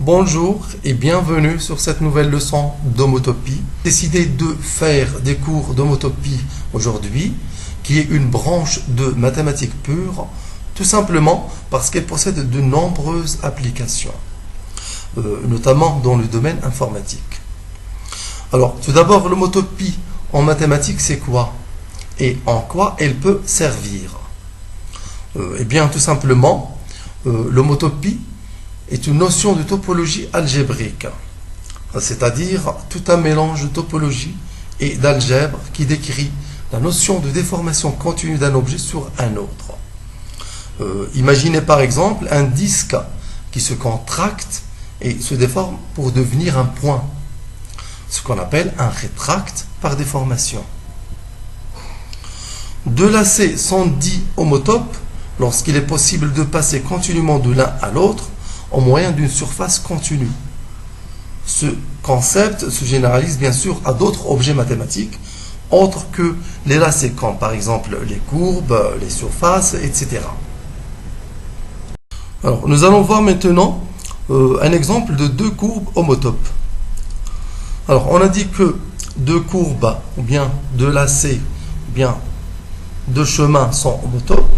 Bonjour et bienvenue sur cette nouvelle leçon d'homotopie. J'ai décidé de faire des cours d'homotopie aujourd'hui, qui est une branche de mathématiques pures, tout simplement parce qu'elle possède de nombreuses applications, notamment dans le domaine informatique. Alors, tout d'abord, l'homotopie en mathématiques, c'est quoi? Et en quoi elle peut servir? Eh bien, tout simplement, l'homotopie est une notion de topologie algébrique, c'est-à-dire tout un mélange de topologie et d'algèbre qui décrit la notion de déformation continue d'un objet sur un autre. Imaginez par exemple un disque qui se contracte et se déforme pour devenir un point, ce qu'on appelle un rétracte par déformation. Deux lacets sont dits homotopes lorsqu'il est possible de passer continuellement de l'un à l'autre au moyen d'une surface continue. Ce concept se généralise bien sûr à d'autres objets mathématiques autres que les lacets, comme par exemple les courbes, les surfaces, etc. Alors, nous allons voir maintenant un exemple de deux courbes homotopes. Alors, on a dit que deux courbes, ou bien deux lacets, ou bien deux chemins sont homotopes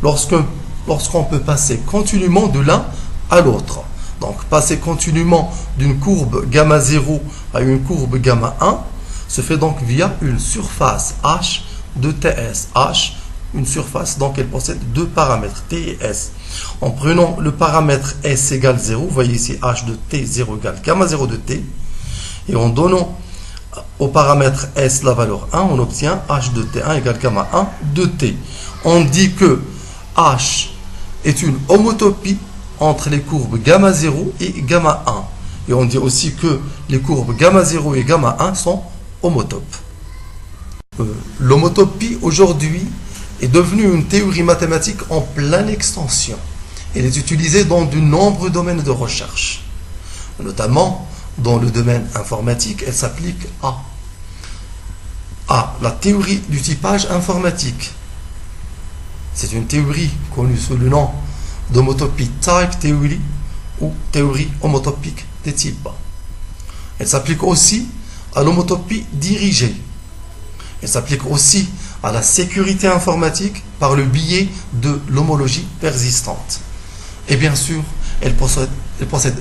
lorsqu'on peut passer continuellement de l'un à l'autre. Donc, passer continuellement d'une courbe gamma 0 à une courbe gamma 1 se fait donc via une surface H de TS. H, une surface, donc elle possède deux paramètres, T et S. En prenant le paramètre S égale 0, vous voyez ici H de T 0 égale gamma 0 de T, et en donnant au paramètre S la valeur 1, on obtient H de T1 égale gamma 1 de T. On dit que H est une homotopie entre les courbes gamma 0 et gamma 1. Et on dit aussi que les courbes gamma 0 et gamma 1 sont homotopes. L'homotopie aujourd'hui est devenue une théorie mathématique en pleine extension. Elle est utilisée dans de nombreux domaines de recherche. Notamment dans le domaine informatique, elle s'applique à la théorie du typage informatique. C'est une théorie connue sous le nom d'homotopie type theory ou théorie homotopique des types. Elle s'applique aussi à l'homotopie dirigée. Elle s'applique aussi à la sécurité informatique par le biais de l'homologie persistante. Et bien sûr, elle possède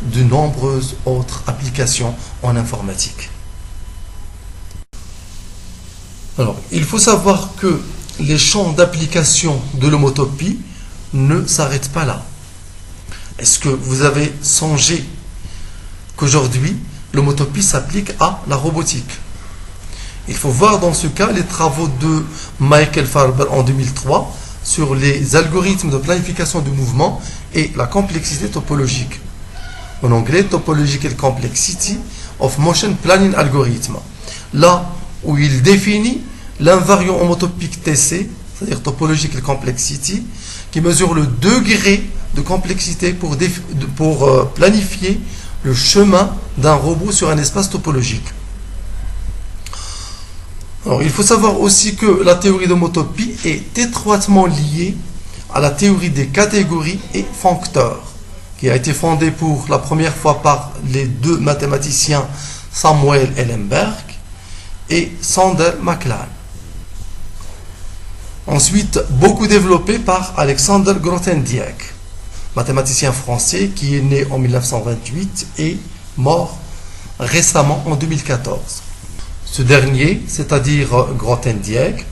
de nombreuses autres applications en informatique. Alors, il faut savoir que les champs d'application de l'homotopie ne s'arrêtent pas là. Est-ce que vous avez songé qu'aujourd'hui, l'homotopie s'applique à la robotique? Il faut voir dans ce cas les travaux de Michael Farber en 2003 sur les algorithmes de planification du mouvement et la complexité topologique. En anglais, Topological Complexity of Motion Planning Algorithm. Là où il définit l'invariant homotopique TC, c'est-à-dire Topological Complexity, qui mesure le degré de complexité pour planifier le chemin d'un robot sur un espace topologique. Alors, il faut savoir aussi que la théorie d'homotopie est étroitement liée à la théorie des catégories et foncteurs, qui a été fondée pour la première fois par les deux mathématiciens Samuel Ellenberg et Sandel MacLean. Ensuite, beaucoup développé par Alexander Grothendieck, mathématicien français qui est né en 1928 et mort récemment en 2014. Ce dernier, c'est-à-dire Grothendieck,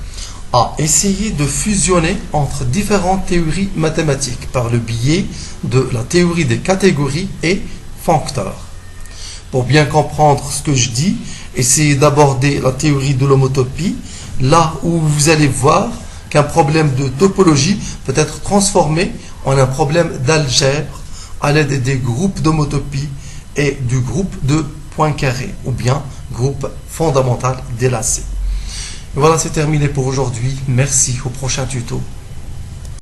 a essayé de fusionner entre différentes théories mathématiques par le biais de la théorie des catégories et foncteurs. Pour bien comprendre ce que je dis, essayez d'aborder la théorie de l'homotopie, là où vous allez voir qu'un problème de topologie peut être transformé en un problème d'algèbre à l'aide des groupes d'homotopie et du groupe de points carrés, ou bien groupe fondamental des lacets. Voilà, c'est terminé pour aujourd'hui. Merci, au prochain tuto.